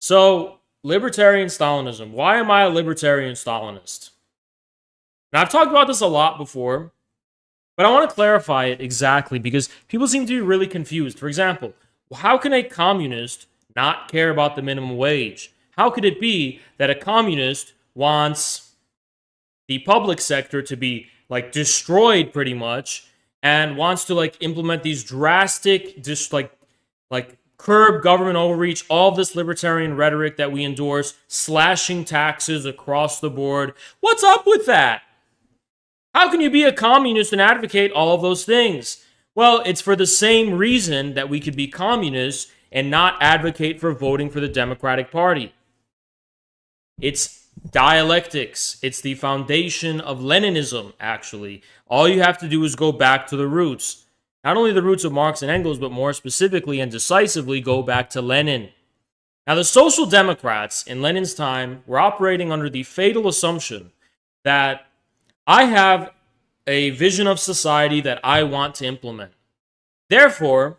So, Libertarian Stalinism. Why am I a Libertarian Stalinist? Now, I've talked about this a lot before, but I want to clarify it exactly because people seem to be really confused. For example, how can a communist not care about the minimum wage? How could it be that a communist wants the public sector to be destroyed pretty much and wants to implement these drastic like curb government overreach, all of this libertarian rhetoric that we endorse, slashing taxes across the board? What's up with that? How can you be a communist and advocate all of those things? Well, it's for the same reason that we could be communists and not advocate for voting for the Democratic Party. It's dialectics. It's the foundation of Leninism, actually. All you have to do is go back to the roots. Not only the roots of Marx and Engels, but more specifically and decisively go back to Lenin. Now, the Social Democrats in Lenin's time were operating under the fatal assumption that I have a vision of society that I want to implement. Therefore,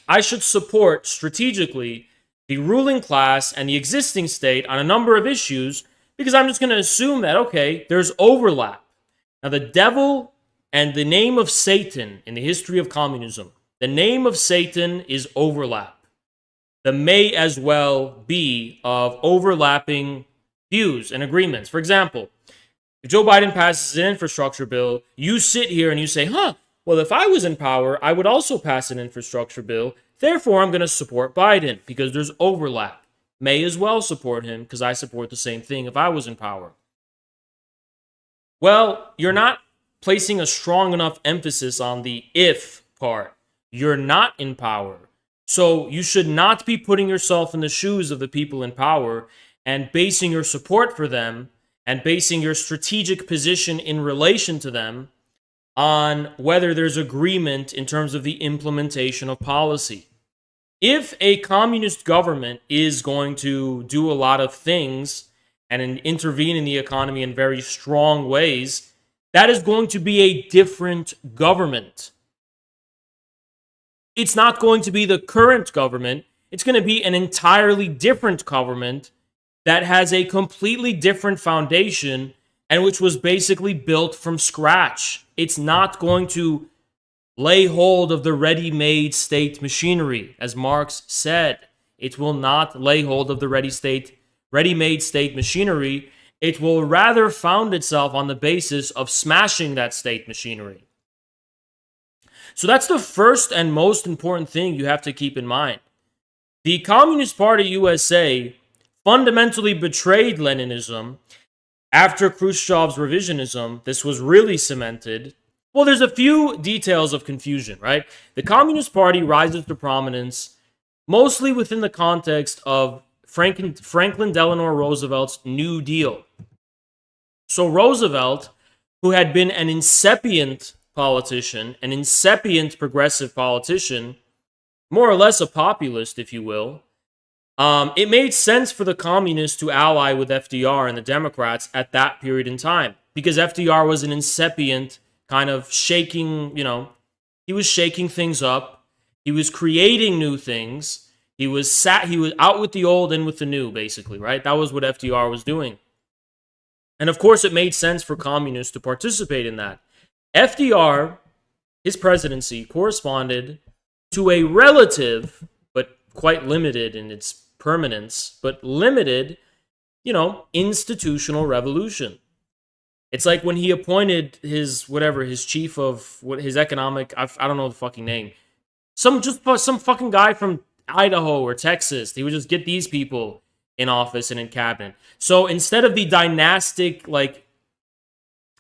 I should support strategically the ruling class and the existing state on a number of issues because I'm just going to assume that, okay, there's overlap. Now, the devil and the name of Satan in the history of communism, the name of Satan is overlap. The may as well be of overlapping views and agreements. For example, if Joe Biden passes an infrastructure bill, you sit here and you say, well, if I was in power, I would also pass an infrastructure bill. Therefore, I'm going to support Biden because there's overlap. May as well support him because I support the same thing if I was in power. Well, you're not placing a strong enough emphasis on the if part. You're not in power. So you should not be putting yourself in the shoes of the people in power and basing your support for them and basing your strategic position in relation to them on whether there's agreement in terms of the implementation of policy. If a communist government is going to do a lot of things and intervene in the economy in very strong ways, that is going to be a different government. It's not going to be the current government. It's going to be an entirely different government that has a completely different foundation and which was basically built from scratch. It's not going to lay hold of the ready-made state machinery, as Marx said. It will not lay hold of the ready-made state machinery. It will rather found itself on the basis of smashing that state machinery. So that's the first and most important thing you have to keep in mind. The Communist Party USA fundamentally betrayed Leninism. After Khrushchev's revisionism, this was really cemented. Well, there's a few details of confusion, right? The Communist Party rises to prominence mostly within the context of Franklin Delano Roosevelt's New Deal. So Roosevelt, who had been an incipient politician, an incipient progressive politician, more or less a populist, if you will, it made sense for the communists to ally with FDR and the Democrats at that period in time because FDR was an incipient kind of shaking, he was shaking things up. He was creating new things. He was out with the old and with the new, basically, right? That was what FDR was doing. And of course, it made sense for communists to participate in that. FDR, his presidency, corresponded to a relative, but quite limited in its permanence, but limited, institutional revolution. It's like when he appointed his chief of his economic, I don't know the fucking name. Some fucking guy from Idaho or Texas. He would just get these people in office and in cabinet. So instead of the dynastic,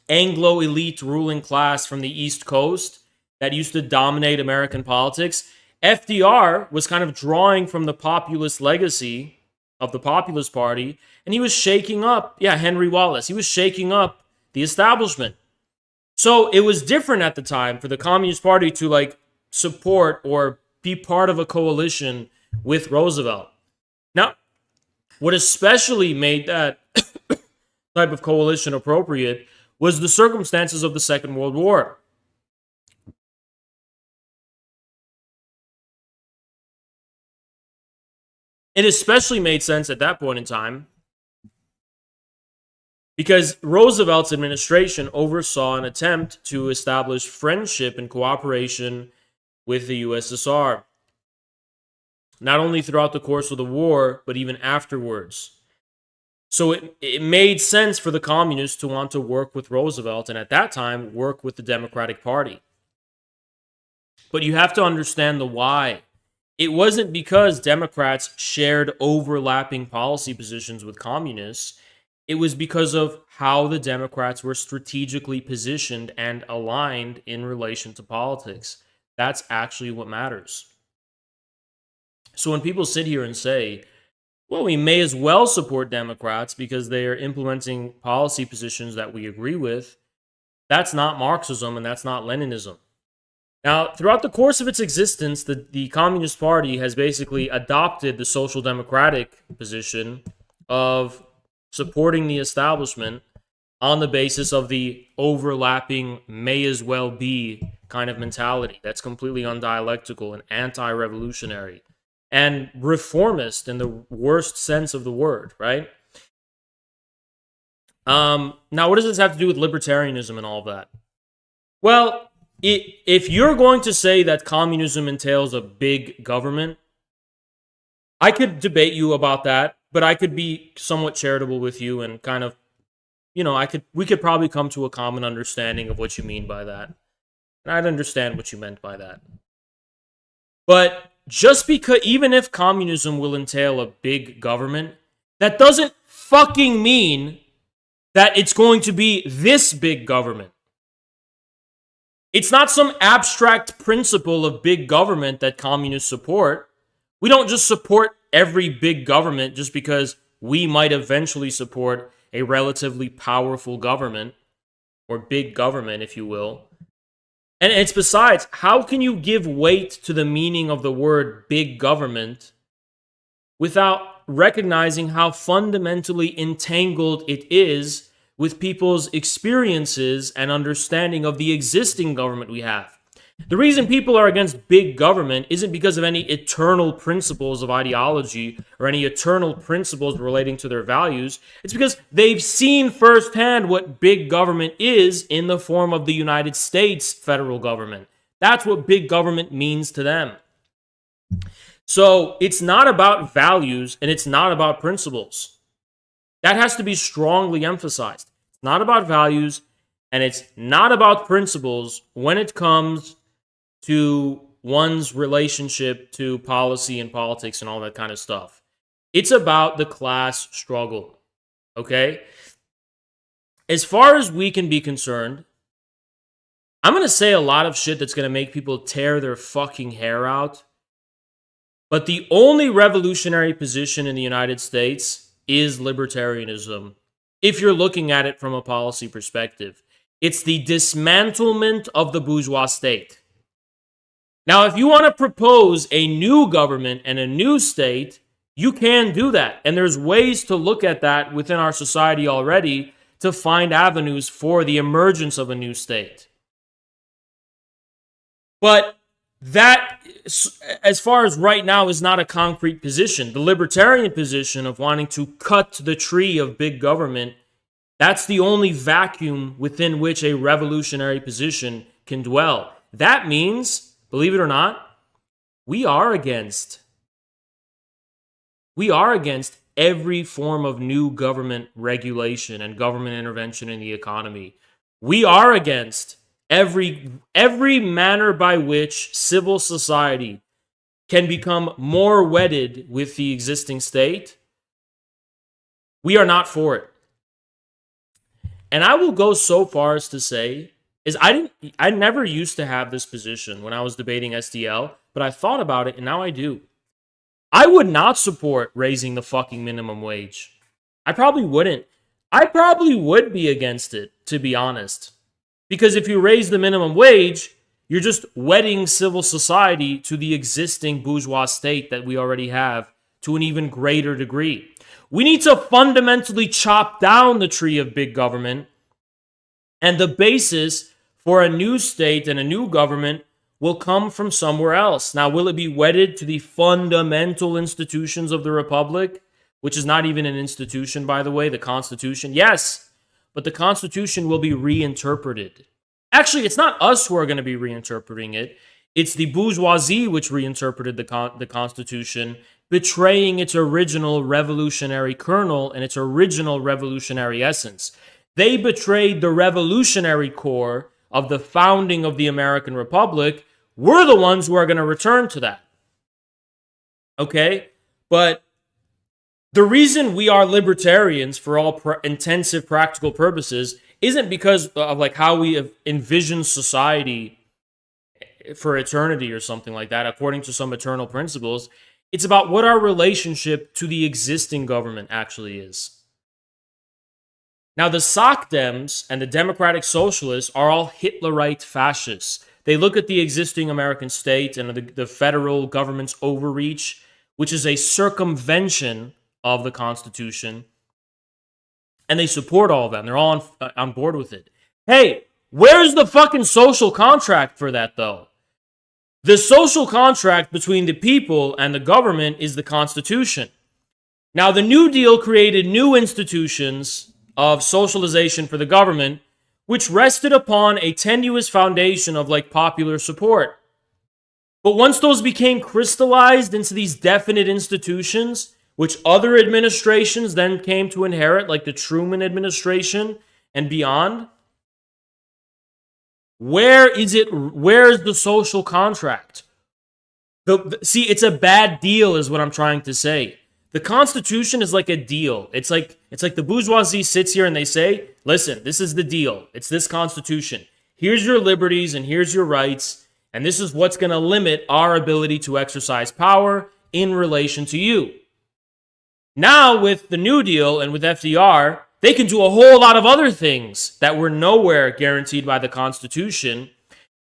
Anglo elite ruling class from the East Coast that used to dominate American politics, FDR was kind of drawing from the populist legacy of the Populist Party, and he was shaking up, Henry Wallace. He was shaking up the establishment. So it was different at the time for the Communist Party to support or be part of a coalition with Roosevelt. Now, what especially made that type of coalition appropriate was the circumstances of the Second World War. It especially made sense at that point in time because Roosevelt's administration oversaw an attempt to establish friendship and cooperation with the USSR, not only throughout the course of the war, but even afterwards. So it made sense for the communists to want to work with Roosevelt, and at that time, work with the Democratic Party. But you have to understand the why. It wasn't because Democrats shared overlapping policy positions with communists. It was because of how the Democrats were strategically positioned and aligned in relation to politics. That's actually what matters. So when people sit here and say, well, we may as well support Democrats because they are implementing policy positions that we agree with, that's not Marxism and that's not Leninism. Now, throughout the course of its existence, the Communist Party has basically adopted the social democratic position of supporting the establishment on the basis of the overlapping may as well be kind of mentality that's completely undialectical and anti-revolutionary and reformist in the worst sense of the word, right? Now, what does this have to do with libertarianism and all of that? Well, if you're going to say that communism entails a big government, I could debate you about that, but I could be somewhat charitable with you and kind of, we could probably come to a common understanding of what you mean by that. And I'd understand what you meant by that. But just because, even if communism will entail a big government, that doesn't fucking mean that it's going to be this big government. It's not some abstract principle of big government that communists support. We don't just support every big government just because we might eventually support a relatively powerful government, or big government, if you will. And it's besides, how can you give weight to the meaning of the word big government without recognizing how fundamentally entangled it is with people's experiences and understanding of the existing government we have? The reason people are against big government isn't because of any eternal principles of ideology or any eternal principles relating to their values. It's because they've seen firsthand what big government is in the form of the United States federal government. That's what big government means to them. So it's not about values and it's not about principles. That has to be strongly emphasized. It's not about values and it's not about principles when it comes to one's relationship to policy and politics and all that kind of stuff. It's about the class struggle, okay? As far as we can be concerned, I'm going to say a lot of shit that's going to make people tear their fucking hair out, but the only revolutionary position in the United States is libertarianism, if you're looking at it from a policy perspective. It's the dismantlement of the bourgeois state. Now, if you want to propose a new government and a new state, you can do that. And there's ways to look at that within our society already to find avenues for the emergence of a new state. But that, as far as right now, is not a concrete position. The libertarian position of wanting to cut the tree of big government, that's the only vacuum within which a revolutionary position can dwell. That means, believe it or not, we are against every form of new government regulation and government intervention in the economy. We are against every manner by which civil society can become more wedded with the existing state. We are not for it. And I will go so far as to say, I never used to have this position when I was debating SDL, but I thought about it and now I do. I would not support raising the fucking minimum wage. I probably wouldn't. I probably would be against it, to be honest. Because if you raise the minimum wage, you're just wedding civil society to the existing bourgeois state that we already have to an even greater degree. We need to fundamentally chop down the tree of big government, and the basis for a new state and a new government will come from somewhere else. Now, will it be wedded to the fundamental institutions of the Republic, which is not even an institution, by the way, the Constitution? Yes, but the Constitution will be reinterpreted. Actually, it's not us who are going to be reinterpreting it. It's the bourgeoisie which reinterpreted the Constitution, betraying its original revolutionary kernel and its original revolutionary essence. They betrayed the revolutionary core of the founding of the American Republic. We're the ones who are going to return to that. Okay? But the reason we are libertarians for all intensive practical purposes isn't because of like how we envision society for eternity or something like that, according to some eternal principles. It's about what our relationship to the existing government actually is. Now, the SOCDEMs and the Democratic Socialists are all Hitlerite fascists. They look at the existing American state and the federal government's overreach, which is a circumvention of the Constitution, and they support all of them. They're all on board with it. Hey, where's the fucking social contract for that, though? The social contract between the people and the government is the Constitution. Now, the New Deal created new institutions of socialization for the government, which rested upon a tenuous foundation of like popular support. But once those became crystallized into these definite institutions, which other administrations then came to inherit, like the Truman administration and beyond, where's the social contract? See, it's a bad deal is what I'm trying to say. The Constitution is like a deal. It's like the bourgeoisie sits here and they say, listen, this is the deal. It's this Constitution. Here's your liberties and here's your rights. And this is what's going to limit our ability to exercise power in relation to you. Now, with the New Deal and with FDR, they can do a whole lot of other things that were nowhere guaranteed by the Constitution.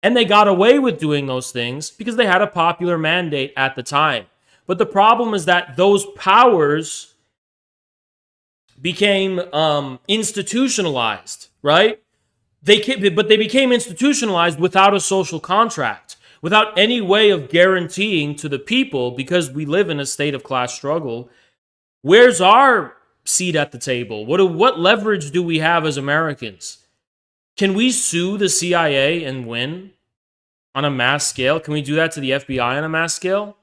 And they got away with doing those things because they had a popular mandate at the time. But the problem is that those powers became institutionalized, right? But they became institutionalized without a social contract, without any way of guaranteeing to the people, because we live in a state of class struggle. Where's our seat at the table? What leverage do we have as Americans? Can we sue the CIA and win on a mass scale? Can we do that to the FBI on a mass scale?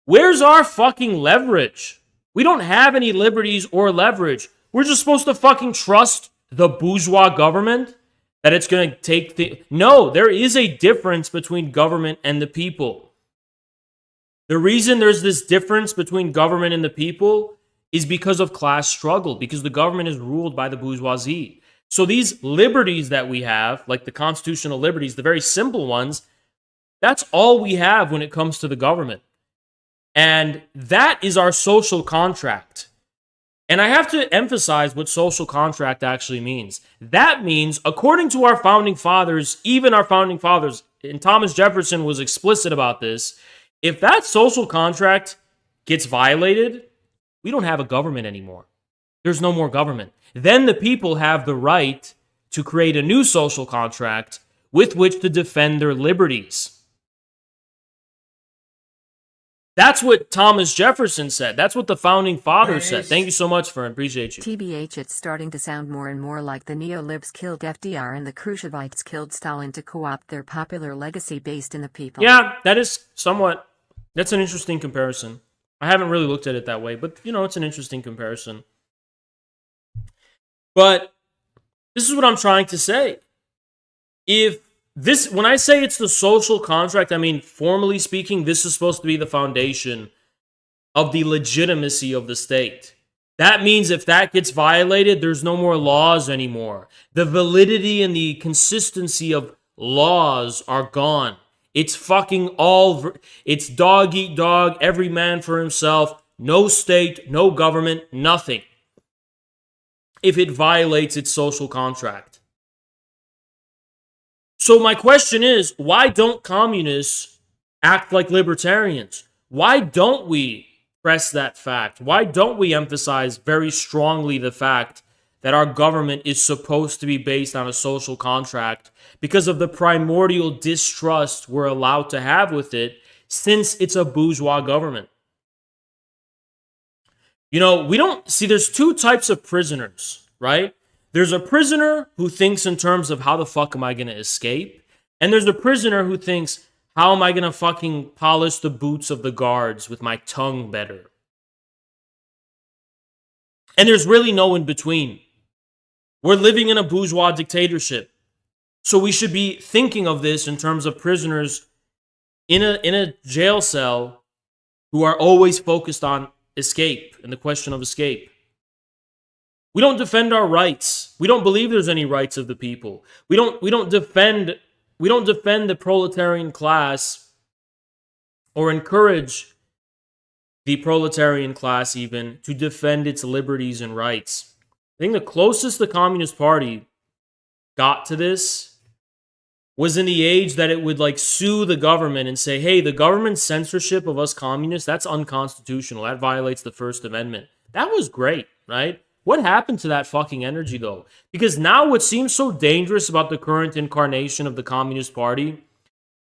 Where's our fucking leverage? We don't have any liberties or leverage. We're just supposed to fucking trust the bourgeois government that it's going to take the... No, there is a difference between government and the people. The reason there's this difference between government and the people is because of class struggle, because the government is ruled by the bourgeoisie. So these liberties that we have, like the constitutional liberties, the very simple ones, that's all we have when it comes to the government. And that is our social contract. And I have to emphasize what social contract actually means. That means, according to our founding fathers, even our founding fathers, and Thomas Jefferson was explicit about this, if that social contract gets violated, we don't have a government anymore. There's no more government. Then the people have the right to create a new social contract with which to defend their liberties. That's what Thomas Jefferson said. That's what the founding fathers said. Thank you so much, Fern. Appreciate you. TBH, it's starting to sound more and more like the neo-libs killed FDR and the Khrushchevites killed Stalin to co-opt their popular legacy based in the people. Yeah, that is somewhat... That's an interesting comparison. I haven't really looked at it that way, but, you know, it's an interesting comparison. But this is what I'm trying to say. When I say it's the social contract, I mean, formally speaking, this is supposed to be the foundation of the legitimacy of the state. That means if that gets violated, there's no more laws anymore. The validity and the consistency of laws are gone. It's fucking it's dog eat dog, every man for himself, no state, no government, nothing. If it violates its social contract. So my question is, why don't communists act like libertarians? Why don't we press that fact? Why don't we emphasize very strongly the fact that our government is supposed to be based on a social contract because of the primordial distrust we're allowed to have with it since it's a bourgeois government. You know, we don't see there's two types of prisoners, right? There's a prisoner who thinks in terms of how the fuck am I going to escape? And there's a prisoner who thinks, how am I going to fucking polish the boots of the guards with my tongue better? And there's really no in between. We're living in a bourgeois dictatorship. So we should be thinking of this in terms of prisoners in a jail cell who are always focused on escape and the question of escape. We don't defend our rights. We don't believe there's any rights of the people. We don't defend the proletarian class or encourage the proletarian class even to defend its liberties and rights. I think the closest the Communist Party got to this was in the age that it would like sue the government and say, hey, the government's censorship of us communists, that's unconstitutional. That violates the First Amendment. That was great, right? What happened to that fucking energy though? Because now what seems so dangerous about the current incarnation of the Communist Party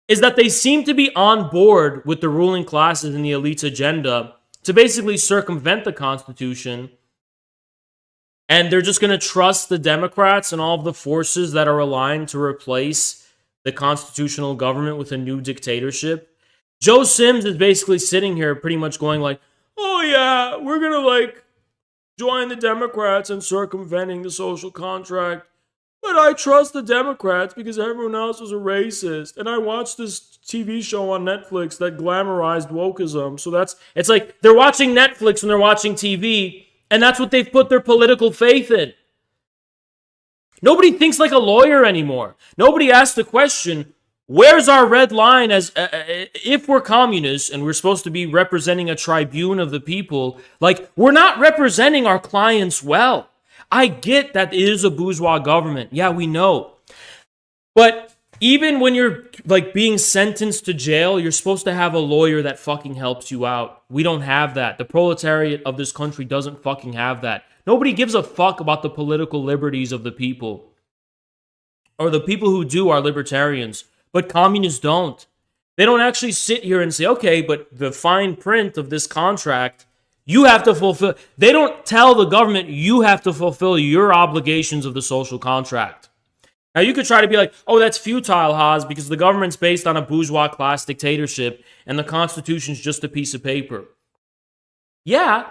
is that they seem to be on board with the ruling classes and the elite's agenda to basically circumvent the Constitution. And they're just going to trust the Democrats and all of the forces that are aligned to replace the constitutional government with a new dictatorship. Joe Sims is basically sitting here pretty much going like, oh yeah, we're going to like join the Democrats in circumventing the social contract. But I trust the Democrats because everyone else was a racist. And I watched this TV show on Netflix that glamorized wokeism. So it's like they're watching Netflix when they're watching TV. And that's what they've put their political faith in. Nobody thinks like a lawyer anymore. Nobody asks the question, where's our red line as if we're communists and we're supposed to be representing a tribune of the people? Like, we're not representing our clients well. I get that it is a bourgeois government. Yeah, we know. But even when you're like being sentenced to jail, you're supposed to have a lawyer that fucking helps you out. We don't have that. The proletariat of this country doesn't fucking have that. Nobody gives a fuck about the political liberties of the people. Or the people who do are libertarians. But communists don't. They don't actually sit here and say, okay, but the fine print of this contract, you have to fulfill. They don't tell the government, you have to fulfill your obligations of the social contract. Now, you could try to be like, oh, that's futile, Haas, because the government's based on a bourgeois class dictatorship and the Constitution's just a piece of paper. Yeah,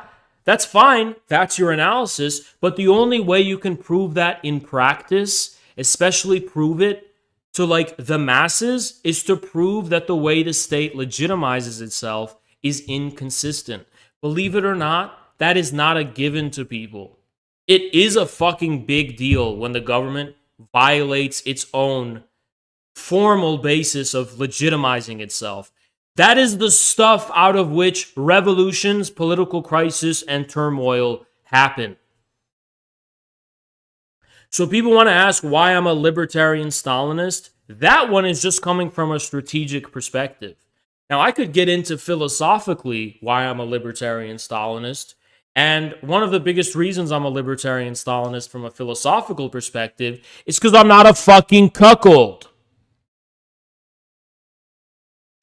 that's fine. That's your analysis. But the only way you can prove that in practice, especially prove it to like the masses, is to prove that the way the state legitimizes itself is inconsistent. Believe it or not, that is not a given to people. It is a fucking big deal when the government violates its own formal basis of legitimizing itself. That is the stuff out of which revolutions, political crisis, and turmoil happen. So people want to ask why I'm a libertarian Stalinist. That one is just coming from a strategic perspective. Now, I could get into philosophically why I'm a libertarian Stalinist. And one of the biggest reasons I'm a libertarian Stalinist from a philosophical perspective is because I'm not a fucking cuckold.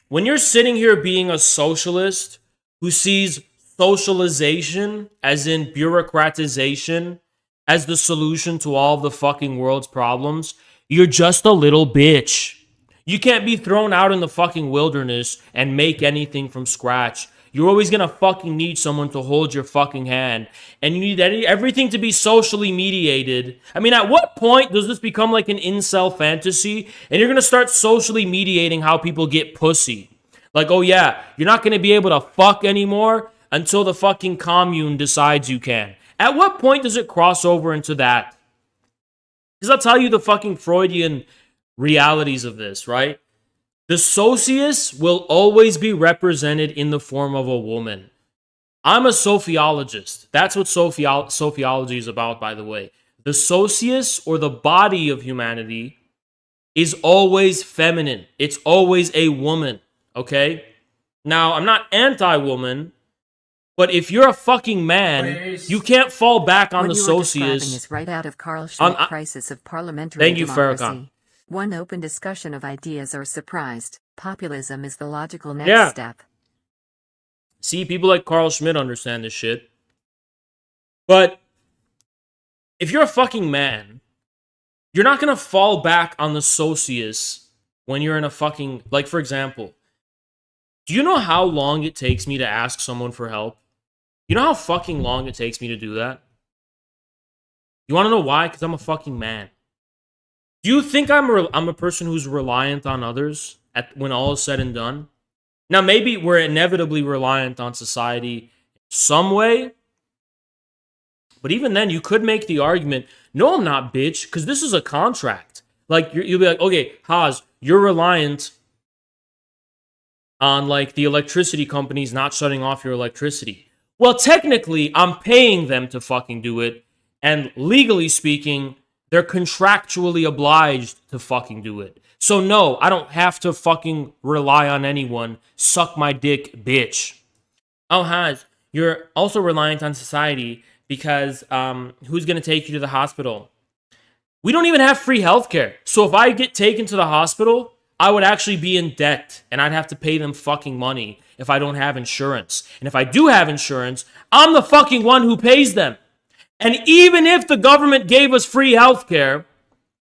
When you're sitting here being a socialist who sees socialization, as in bureaucratization, as the solution to all of the fucking world's problems, you're just a little bitch. You can't be thrown out in the fucking wilderness and make anything from scratch. You're always gonna fucking need someone to hold your fucking hand. And you need everything to be socially mediated. I mean, at what point does this become like an incel fantasy? And you're gonna start socially mediating how people get pussy. Like, oh yeah, you're not gonna be able to fuck anymore until the fucking commune decides you can. At what point does it cross over into that? Because I'll tell you the fucking Freudian realities of this, right? The socius will always be represented in the form of a woman. I'm a sophiologist. That's what sophiology is about, by the way. The socius, or the body of humanity, is always feminine. It's always a woman, okay? Now, I'm not anti-woman, But if you're a fucking man, you can't fall back on what the you are describing socius. is right out of Carl Schmitt's Crisis of Parliamentary Thank you, Democracy. Farrakhan. One open discussion of ideas are surprised. Populism is the logical next step. See, people like Carl Schmitt understand this shit. But if you're a fucking man, you're not gonna fall back on the socius when you're in a fucking, like, for example, do you know how long it takes me to ask someone for help? You know how fucking long it takes me to do that? You want to know why? Because I'm a fucking man. Do you think I'm a person who's reliant on others when all is said and done? Now, maybe we're inevitably reliant on society some way. But even then, you could make the argument, no, I'm not, bitch, because this is a contract. Like, you'll be like, okay, Haas, you're reliant on, like, the electricity companies not shutting off your electricity. Well, technically, I'm paying them to fucking do it. And legally speaking, they're contractually obliged to fucking do it. So no, I don't have to fucking rely on anyone. Suck my dick, bitch. Oh, Haas, you're also reliant on society because who's going to take you to the hospital? We don't even have free healthcare. So if I get taken to the hospital, I would actually be in debt and I'd have to pay them fucking money if I don't have insurance. And if I do have insurance, I'm the fucking one who pays them. And even if the government gave us free healthcare,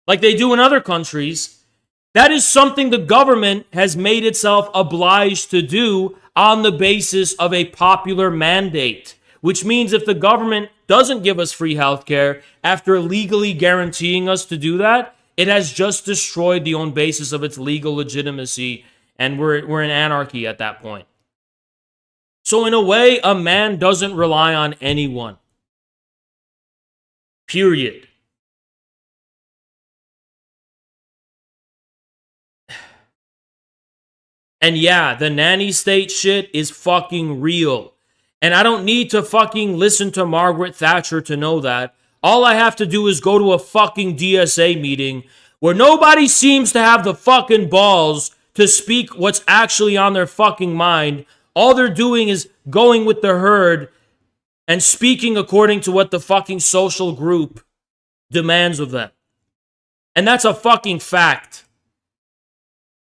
like they do in other countries, that is something the government has made itself obliged to do on the basis of a popular mandate. Which means if the government doesn't give us free healthcare after legally guaranteeing us to do that, it has just destroyed the own basis of its legal legitimacy, and we're in anarchy at that point. So in a way, a man doesn't rely on anyone. Period. And yeah, the nanny state shit is fucking real. And I don't need to fucking listen to Margaret Thatcher to know that. All I have to do is go to a fucking DSA meeting where nobody seems to have the fucking balls to speak what's actually on their fucking mind. All they're doing is going with the herd and speaking according to what the fucking social group demands of them. And that's a fucking fact.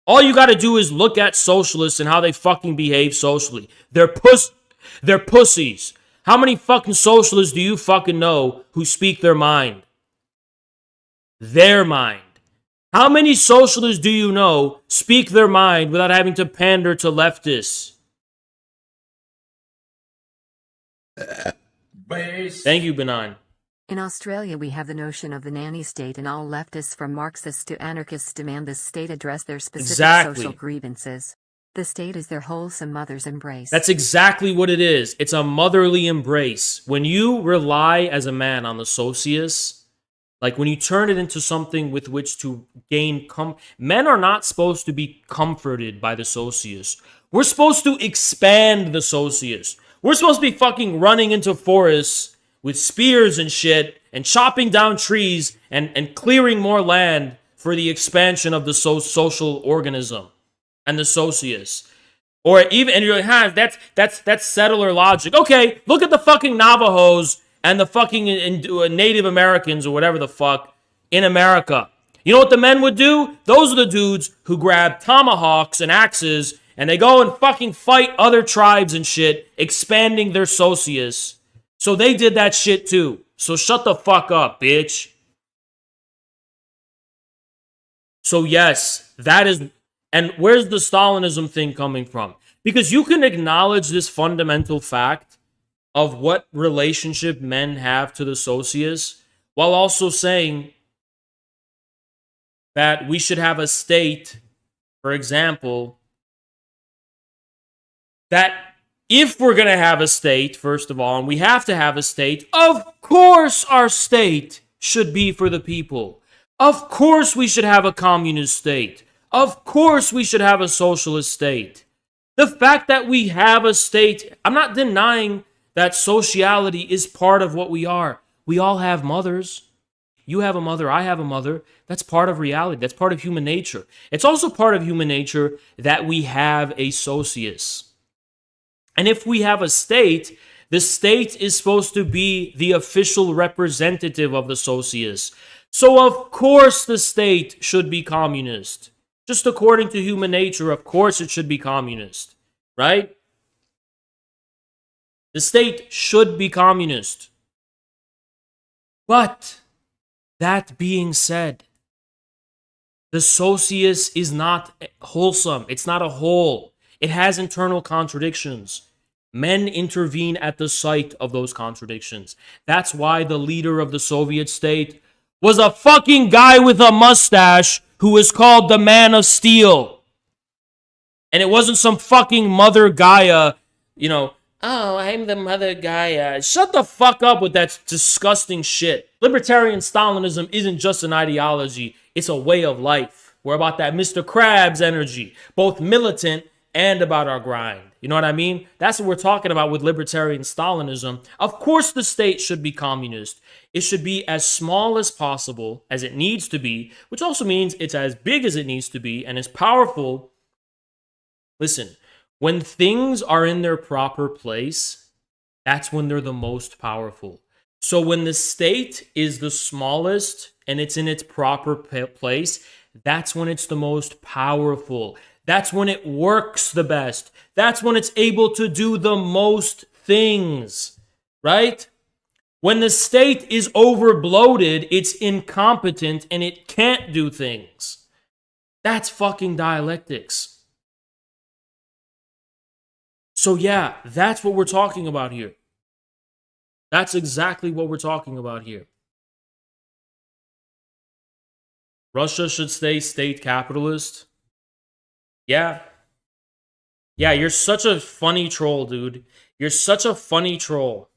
All you gotta do is look at socialists and how they fucking behave socially. They're pussies. How many fucking socialists do you fucking know who speak their mind? Their mind. How many socialists do you know speak their mind without having to pander to leftists? Thank you, Benign. In Australia, we have the notion of the nanny state, and all leftists from Marxists to anarchists demand this state address their specific social grievances. The state is their wholesome mother's embrace. That's exactly what it is. It's a motherly embrace. When you rely as a man on the socius, like when you turn it into something with which to gain men are not supposed to be comforted by the socius. We're supposed to expand the socius. We're supposed to be fucking running into forests with spears and shit and chopping down trees and clearing more land for the expansion of the social organism and the socius. Or even, and you're like, that's settler logic. Okay, look at the fucking Navajos and the fucking Native Americans or whatever the fuck in America. You know what the men would do? Those are the dudes who grab tomahawks and axes and they go and fucking fight other tribes and shit, expanding their socius. So they did that shit too. So shut the fuck up, bitch. So yes, that is... And where's the Stalinism thing coming from? Because you can acknowledge this fundamental fact of what relationship men have to the socius, while also saying that we should have a state, for example, that if we're going to have a state, first of all, and we have to have a state, of course our state should be for the people. Of course we should have a communist state. Of course we should have a socialist state. The fact that we have a state, I'm not denying that sociality is part of what we are. We all have mothers. You have a mother, I have a mother. That's part of reality. That's part of human nature. It's also part of human nature that we have a socius. And if we have a state, the state is supposed to be the official representative of the socius. So of course the state should be communist. Just according to human nature, of course it should be communist, right? The state should be communist. But that being said, the socius is not wholesome. It's not a whole. It has internal contradictions. Men intervene at the site of those contradictions. That's why the leader of the Soviet state was a fucking guy with a mustache who was called the Man of Steel. And it wasn't some fucking Mother Gaia, oh, I'm the Mother Gaia. Shut the fuck up with that disgusting shit. Libertarian Stalinism isn't just an ideology. It's a way of life. We're about that Mr. Krabs energy, both militant and about our grind. You know what I mean? That's what we're talking about with Libertarian Stalinism. Of course the state should be communist. It should be as small as possible, as it needs to be, which also means it's as big as it needs to be and as powerful. Listen, when things are in their proper place, that's when they're the most powerful. So when the state is the smallest and it's in its proper place, that's when it's the most powerful. That's when it works the best. That's when it's able to do the most things, right? When the state is overbloated, it's incompetent and it can't do things. That's fucking dialectics. So yeah, that's what we're talking about here. That's exactly what we're talking about here. Russia should stay state capitalist. Yeah. Yeah, you're such a funny troll, dude. You're such a funny troll.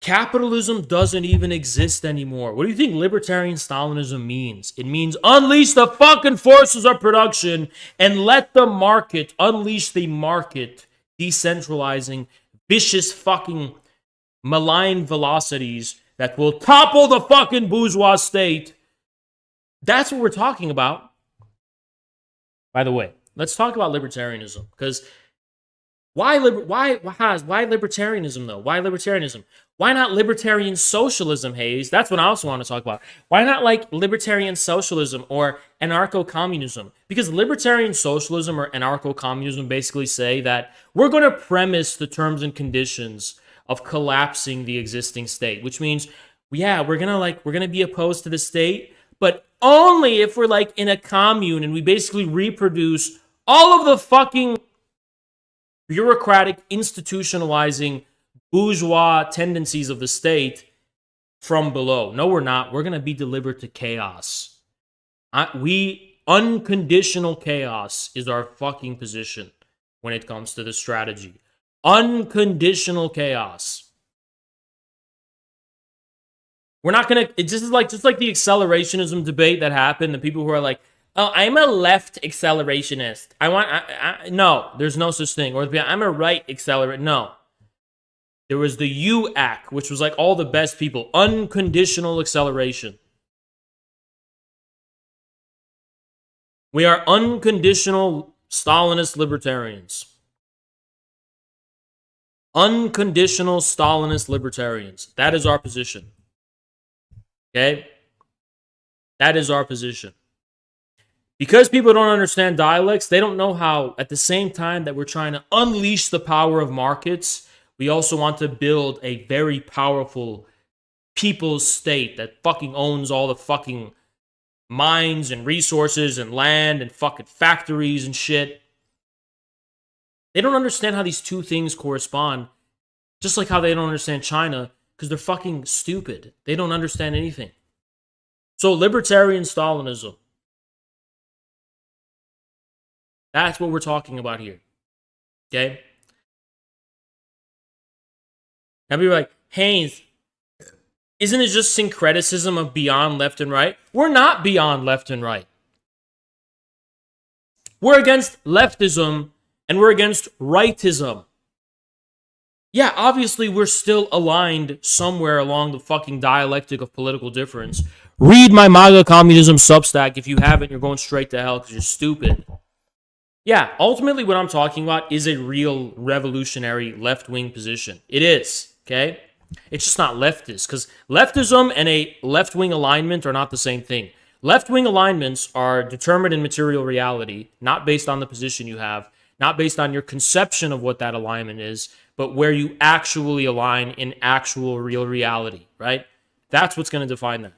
Capitalism doesn't even exist anymore. What do you think Libertarian Stalinism means? It means unleash the fucking forces of production and let the market, unleash the market, decentralizing vicious fucking malign velocities that will topple the fucking bourgeois state. That's what we're talking about. By the way, let's talk about libertarianism, because why libertarianism though? Why libertarianism? Why not libertarian socialism, Hayes? That's what I also want to talk about. Why not like libertarian socialism or anarcho-communism? Because libertarian socialism or anarcho-communism basically say that we're going to premise the terms and conditions of collapsing the existing state, which means, yeah, we're going to be opposed to the state, but only if we're like in a commune and we basically reproduce all of the fucking bureaucratic, institutionalizing, bourgeois tendencies of the state from below. No, we're not. We're going to be delivered to chaos. Unconditional chaos is our fucking position when it comes to the strategy. Unconditional chaos. We're not going to, it's just like the accelerationism debate that happened, the people who are like, oh, I'm a left accelerationist. No, there's no such thing. Or I'm a right accelerator. No. There was the UAC, which was like all the best people. Unconditional acceleration. We are unconditional Stalinist libertarians. Unconditional Stalinist libertarians. That is our position. Okay? That is our position. Because people don't understand dialects, they don't know how, at the same time that we're trying to unleash the power of markets, we also want to build a very powerful people's state that fucking owns all the fucking mines and resources and land and fucking factories and shit. They don't understand how these two things correspond, just like how they don't understand China, because they're fucking stupid. They don't understand anything. So libertarian Stalinism. That's what we're talking about here. Okay? Now people are like, Haynes, isn't it just syncretism of beyond left and right? We're not beyond left and right. We're against leftism and we're against rightism. Yeah, obviously we're still aligned somewhere along the fucking dialectic of political difference. Read my MAGA Communism Substack. If you haven't, you're going straight to hell because you're stupid. Yeah, ultimately what I'm talking about is a real revolutionary left-wing position. It is, okay? It's just not leftist, because leftism and a left-wing alignment are not the same thing. Left-wing alignments are determined in material reality, not based on the position you have, not based on your conception of what that alignment is, but where you actually align in actual real reality, right? That's what's going to define that.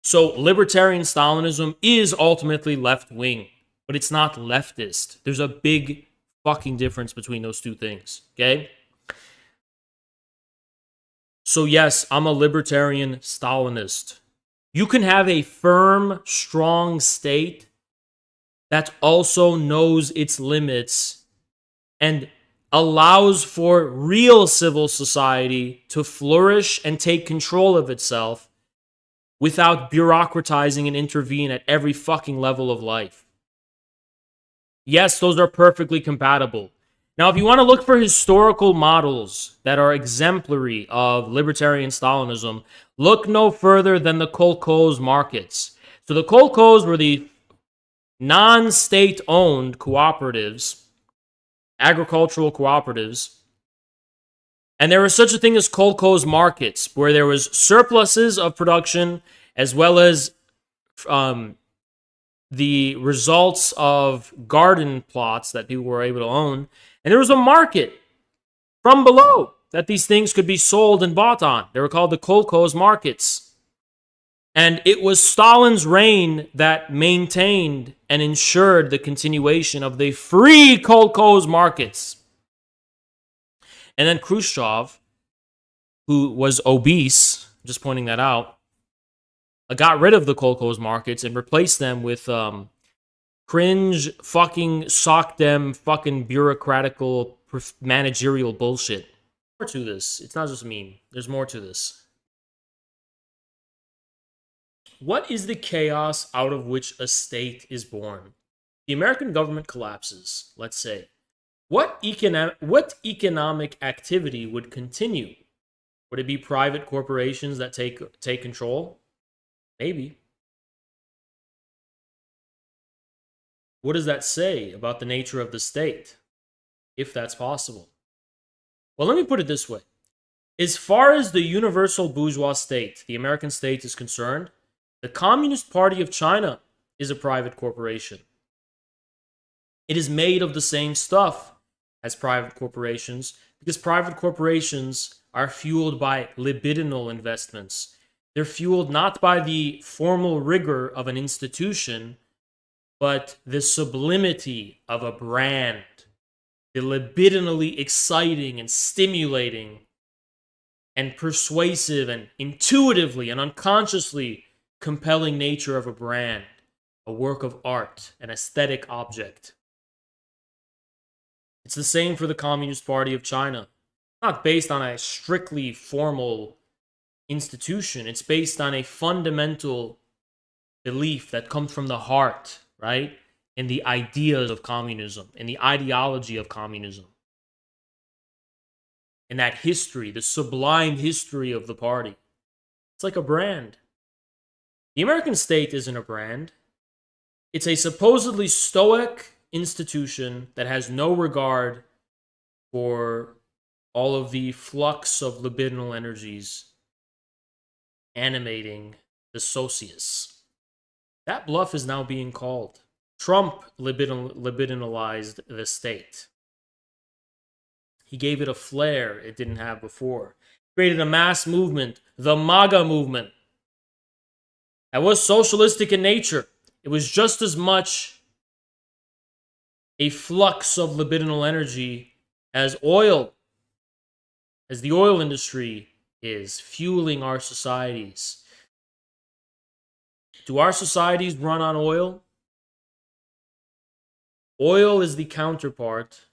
So Libertarian Stalinism is ultimately left-wing, but it's not leftist. There's a big fucking difference between those two things, okay? So yes, I'm a Libertarian Stalinist. You can have a firm, strong state that also knows its limits and allows for real civil society to flourish and take control of itself without bureaucratizing and intervene at every fucking level of life. Yes, those are perfectly compatible. Now, if you want to look for historical models that are exemplary of Libertarian Stalinism, look no further than the kolkhoz markets. So the kolkhoz were the non-state-owned cooperatives, agricultural cooperatives, and there was such a thing as kolkhoz markets, where there was surpluses of production as well as the results of garden plots that people were able to own. And there was a market from below that these things could be sold and bought on. They were called the kolkhoz markets. And it was Stalin's reign that maintained and ensured the continuation of the free kolkhoz markets. And then Khrushchev, who was obese, just pointing that out, got rid of the kolkhoz markets and replaced them with cringe fucking sock them fucking bureaucratical managerial bullshit. More to this. It's not just a meme. There's more to this. What is the chaos out of which a state is born? The American government collapses, let's say. What economic activity would continue? Would it be private corporations that take control? Maybe. What does that say about the nature of the state, if that's possible? Well, let me put it this way. As far as the universal bourgeois state, the American state, is concerned, the Communist Party of China is a private corporation. It is made of the same stuff as private corporations, because private corporations are fueled by libidinal investments. They're fueled not by the formal rigor of an institution, but the sublimity of a brand, the libidinally exciting and stimulating and persuasive and intuitively and unconsciously compelling nature of a brand, a work of art, an aesthetic object. It's the same for the Communist Party of China. It's not based on a strictly formal institution. It's based on a fundamental belief that comes from the heart, right? In the ideas of communism, in the ideology of communism. In that history, the sublime history of the party. It's like a brand. The American state isn't a brand. It's a supposedly stoic institution that has no regard for all of the flux of libidinal energies animating the socius. That bluff is now being called. Trump libidinalized the state. He gave it a flair it didn't have before. Created a mass movement, the MAGA movement. That was socialistic in nature. It was just as much a flux of libidinal energy as oil, as the oil industry is, fueling our societies. Do our societies run on oil? Oil is the counterpart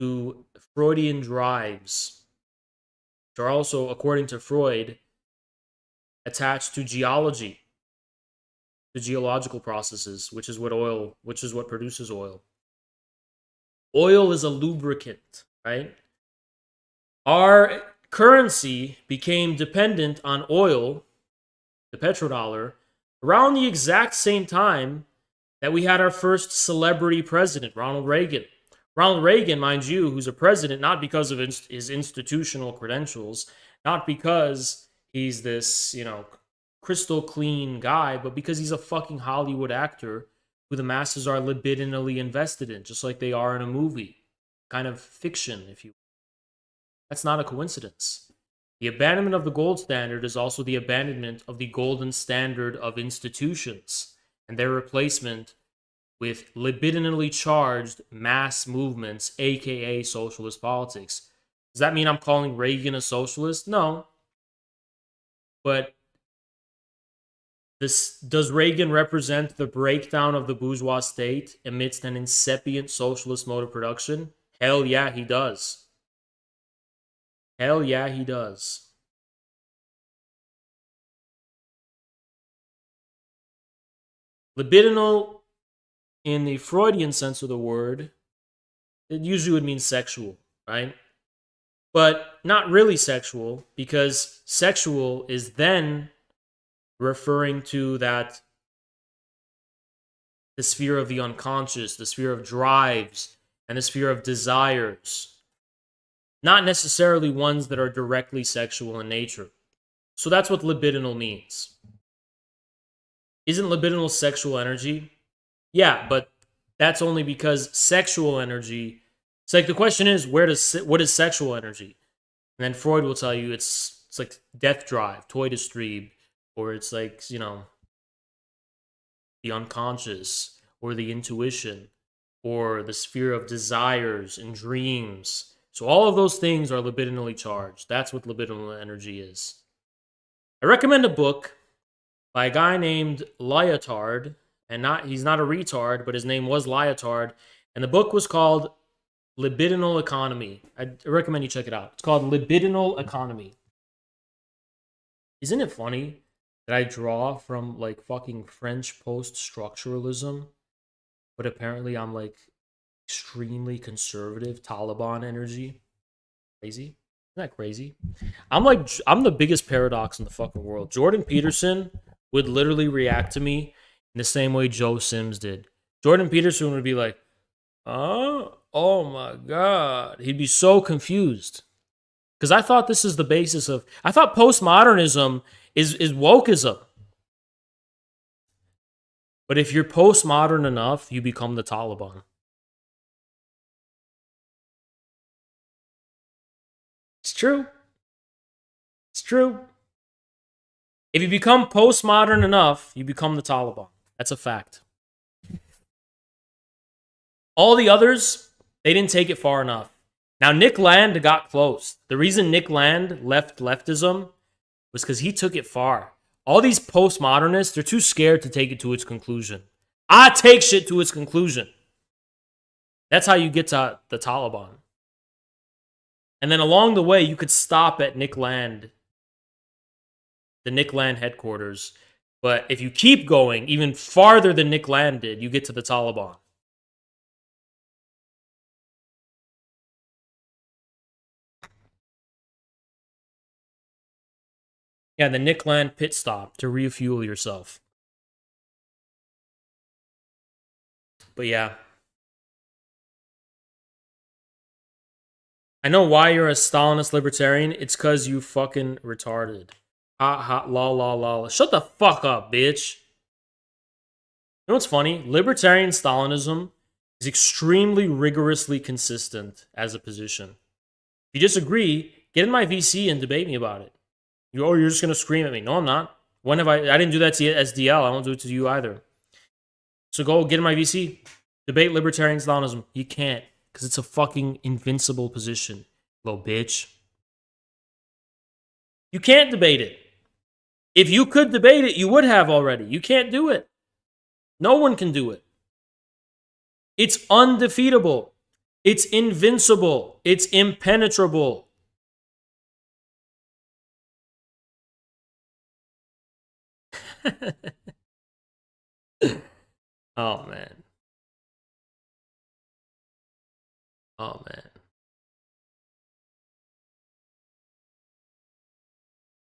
to Freudian drives, which are also, according to Freud, attached to geology, to geological processes, which is what produces oil. Oil is a lubricant, right? Our currency became dependent on oil, the petrodollar, around the exact same time that we had our first celebrity president, Ronald Reagan. Ronald Reagan, mind you, who's a president not because of his institutional credentials, not because he's this, crystal clean guy, but because he's a fucking Hollywood actor who the masses are libidinally invested in, just like they are in a movie. Kind of fiction, if you will. That's not a coincidence. The abandonment of the gold standard is also the abandonment of the golden standard of institutions and their replacement with libidinally charged mass movements, aka socialist politics. Does that mean I'm calling Reagan a socialist? No. But does Reagan represent the breakdown of the bourgeois state amidst an incipient socialist mode of production? Hell yeah, he does. Hell yeah, he does. Libidinal, in the Freudian sense of the word, it usually would mean sexual, right? But not really sexual, because sexual is then referring to the sphere of the unconscious, the sphere of drives, and the sphere of desires. Not necessarily ones that are directly sexual in nature. So that's what libidinal means. Isn't libidinal sexual energy? Yeah, but that's only because sexual energy. It's like the question is, what is sexual energy? And then Freud will tell you it's like death drive, Teutostrieb, or it's like, the unconscious, or the intuition, or the sphere of desires and dreams. So all of those things are libidinally charged. That's what libidinal energy is. I recommend a book by a guy named Lyotard, and he's not a retard, but his name was Lyotard, and the book was called Libidinal Economy. I recommend you check it out. It's called Libidinal Economy. Isn't it funny that I draw from like fucking French post-structuralism, but apparently I'm like extremely conservative Taliban energy? Crazy? Isn't that crazy? I'm the biggest paradox in the fucking world. Jordan Peterson would literally react to me in the same way Joe Sims did. Jordan Peterson would be like, oh my God. He'd be so confused. Because I thought this is the basis of, I thought postmodernism is wokeism. But if you're postmodern enough, you become the Taliban. It's true. It's true. If you become postmodern enough, you become the Taliban. That's a fact. All the others, they didn't take it far enough. Now, Nick Land got close. The reason Nick Land left leftism was because he took it far. All these postmodernists, they're too scared to take it to its conclusion. I take shit to its conclusion. That's how you get to the Taliban. And then along the way, you could stop at Nick Land, the Nick Land headquarters. But if you keep going even farther than Nick Land did, you get to the Taliban. Yeah, the Nick Land pit stop to refuel yourself. But yeah. I know why you're a Stalinist libertarian. It's because you fucking retarded. Ha ha, la la la. Shut the fuck up, bitch. You know what's funny? Libertarian Stalinism is extremely rigorously consistent as a position. If you disagree, get in my VC and debate me about it. You're just going to scream at me. No, I'm not. When have I didn't do that to SDL. I won't do it to you either. So go get in my VC. Debate Libertarian Stalinism. You can't, because it's a fucking invincible position, little bitch. You can't debate it. If you could debate it, you would have already. You can't do it. No one can do it. It's undefeatable. It's invincible. It's impenetrable. Oh, man. Oh,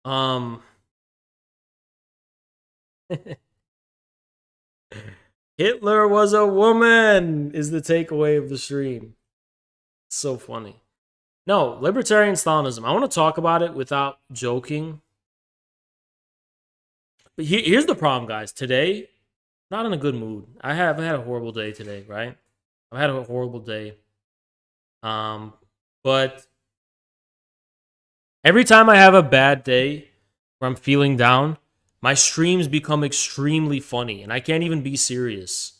man. Hitler was a woman is the takeaway of the stream. It's so funny. No, Libertarian Stalinism. I want to talk about it without joking. But here's the problem, guys. Today, not in a good mood. I had a horrible day today, right? I've had a horrible day. But every time I have a bad day where I'm feeling down, my streams become extremely funny, and I can't even be serious.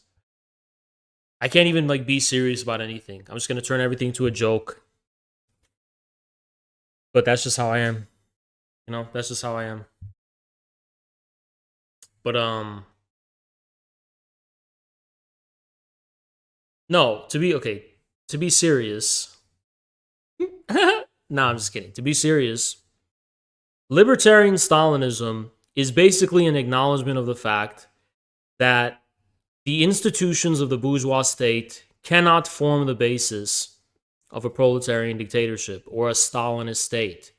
I can't even be serious about anything. I'm just gonna turn everything to a joke. But that's just how I am. That's just how I am. But no, to be serious. No, I'm just kidding. To be serious, Libertarian Stalinism is basically an acknowledgement of the fact that the institutions of the bourgeois state cannot form the basis of a proletarian dictatorship or a Stalinist state.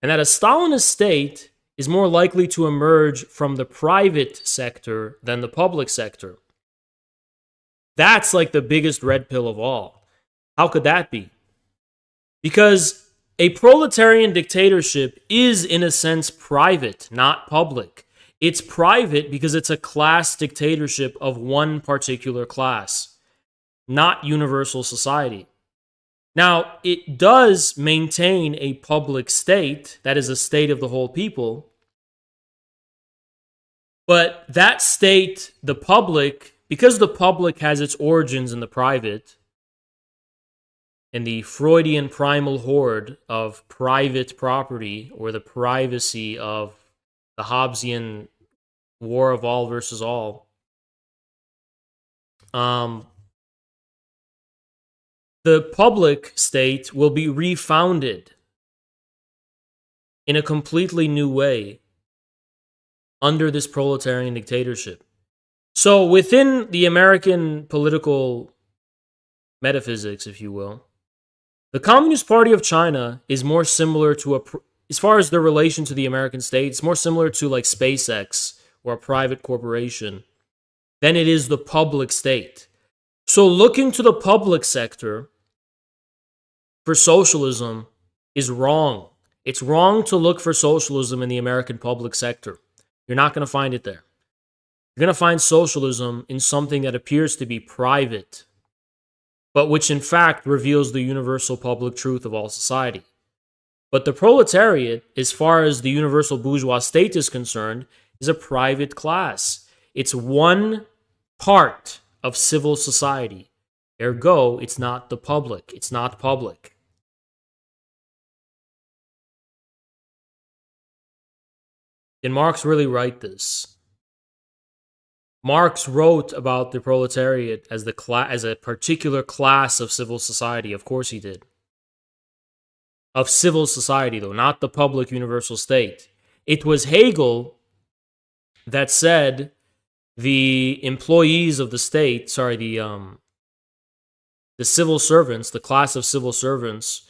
And that a Stalinist state is more likely to emerge from the private sector than the public sector. That's like the biggest red pill of all. How could that be? Because a proletarian dictatorship is, in a sense, private, not public. It's private because it's a class dictatorship of one particular class, not universal society. Now, it does maintain a public state, that is a state of the whole people, but that state, the public, because the public has its origins in the private, in the Freudian primal horde of private property, or the privacy of the Hobbesian war of all versus all, the public state will be refounded in a completely new way under this proletarian dictatorship. So within the American political metaphysics, if you will, the Communist Party of China is more similar to as far as their relation to the American state, it's more similar to like SpaceX or a private corporation than it is the public state. So looking to the public sector for socialism is wrong. It's wrong to look for socialism in the American public sector. You're not going to find it there. You're going to find socialism in something that appears to be private, but which in fact reveals the universal public truth of all society. But the proletariat, as far as the universal bourgeois state is concerned, is a private class. It's one part of civil society. Ergo, it's not the public. It's not public. Did Marx really write this? Marx wrote about the proletariat as a particular class of civil society. Of course he did. Of civil society, though, not the public universal state. It was Hegel that said the employees of the state, the civil servants, the class of civil servants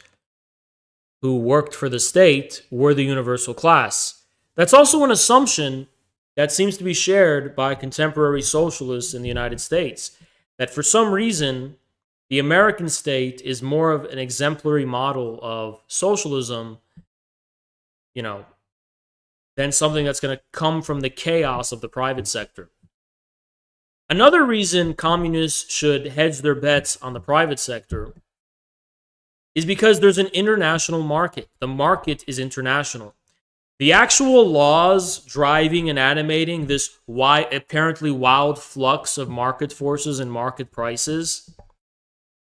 who worked for the state were the universal class. That's also an assumption that seems to be shared by contemporary socialists in the United States, that for some reason, the American state is more of an exemplary model of socialism, than something that's going to come from the chaos of the private sector. Another reason communists should hedge their bets on the private sector is because there's an international market. The market is international. The actual laws driving and animating this apparently wild flux of market forces and market prices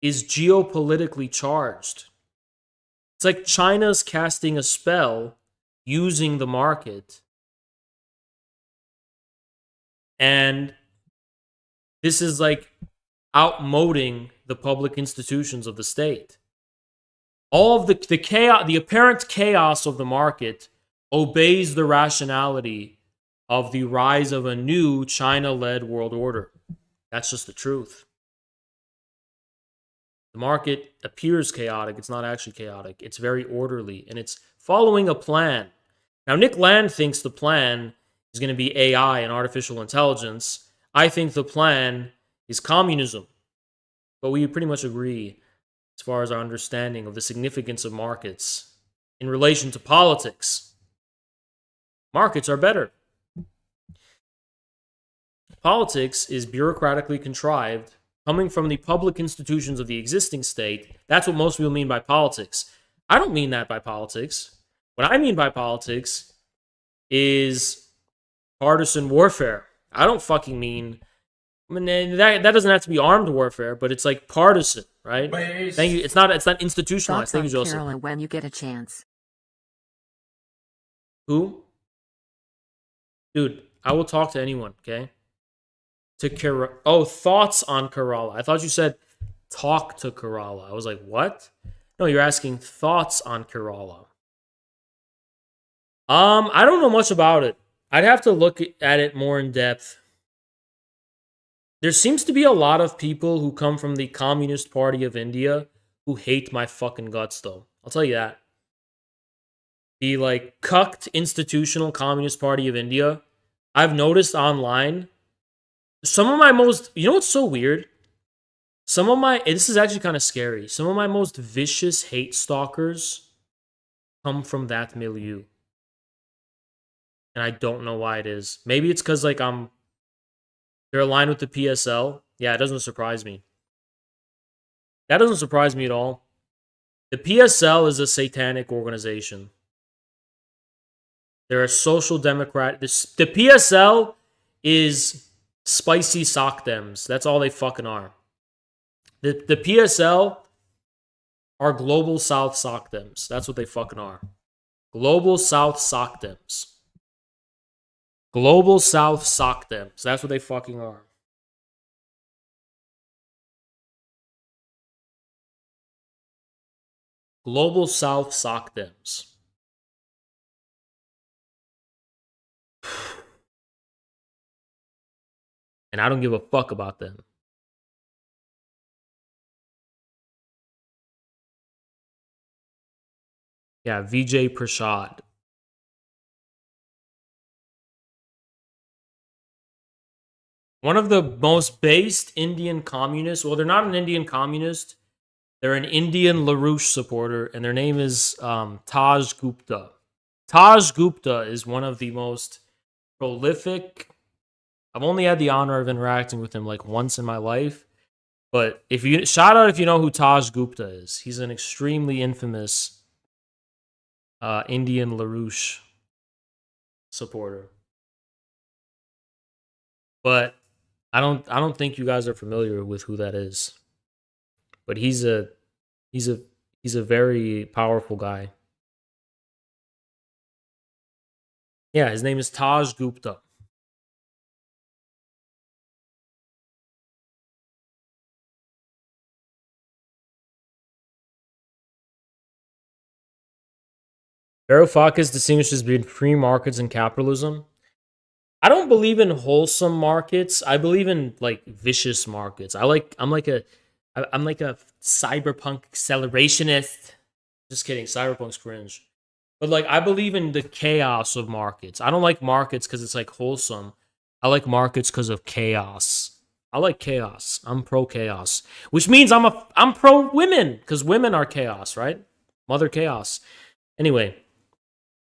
is geopolitically charged. It's like China's casting a spell using the market. And this is like outmoding the public institutions of the state. All of the chaos, the apparent chaos of the market obeys the rationality of the rise of a new China-led world order. That's just the truth. The market appears chaotic. It's not actually chaotic. It's very orderly, and it's following a plan. Now, Nick Land thinks the plan is going to be AI and artificial intelligence. I think the plan is communism. But we pretty much agree as far as our understanding of the significance of markets in relation to politics. Markets are better. Politics is bureaucratically contrived, coming from the public institutions of the existing state. That's what most people mean by politics. I don't mean that by politics. What I mean by politics is partisan warfare. I don't fucking mean... I mean, that doesn't have to be armed warfare, but it's like partisan, right? Thank you. It's not institutionalized. Thank you, Joseph. Carolyn, when you get a chance. Who? Dude, I will talk to anyone, okay? Thoughts on Kerala. I thought you said talk to Kerala. I was like, what? No, you're asking thoughts on Kerala. I don't know much about it. I'd have to look at it more in depth. There seems to be a lot of people who come from the Communist Party of India who hate my fucking guts, though. I'll tell you that. The, like, cucked institutional Communist Party of India, I've noticed online, some of my most... You know what's so weird? This is actually kind of scary. Some of my most vicious hate stalkers come from that milieu. And I don't know why it is. Maybe it's because, like, they're aligned with the PSL. Yeah, it doesn't surprise me. That doesn't surprise me at all. The PSL is a satanic organization. They're a social democrat. The PSL is spicy sock dems. That's all they fucking are. The PSL are global South sock dems. That's what they fucking are. Global South sock dems. Global South sock dems. That's what they fucking are. Global South sock dems. And I don't give a fuck about them. Yeah, Vijay Prashad. One of the most based Indian communists. Well, they're not an Indian communist. They're an Indian LaRouche supporter, and their name is Taj Gupta. Taj Gupta is one of the most prolific... I've only had the honor of interacting with him like once in my life. But shout out if you know who Taj Gupta is. He's an extremely infamous Indian LaRouche supporter. But I don't think you guys are familiar with who that is. But he's a very powerful guy. Yeah, his name is Taj Gupta. Varoufakis distinguishes between free markets and capitalism. I don't believe in wholesome markets. I believe in like vicious markets. I'm like a cyberpunk accelerationist. Just kidding. Cyberpunk's cringe. But like I believe in the chaos of markets. I don't like markets because it's like wholesome. I like markets because of chaos. I like chaos. I'm pro chaos, which means I'm pro women because women are chaos, right? Mother chaos. Anyway.